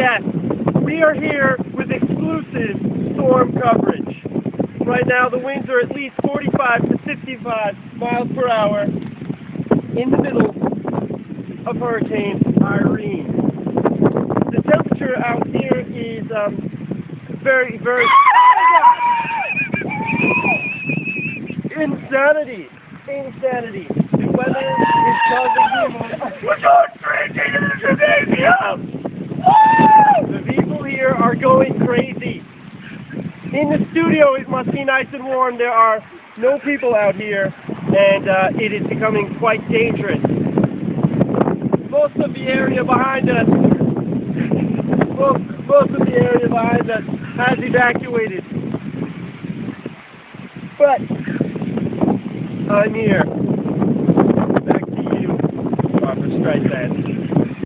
Yes, we are here with exclusive storm coverage. Right now the winds are at least 45 to 55 miles per hour in the middle of Hurricane Irene. The temperature out here is very, very insanity. The weather is causing people. We're going crazy in the gymnasium! The people here are going crazy. In the studio it must be nice and warm. There are no people out here, and it is becoming quite dangerous. Most of the area behind us has evacuated. But I'm here. Back to you, Barbara Streisand.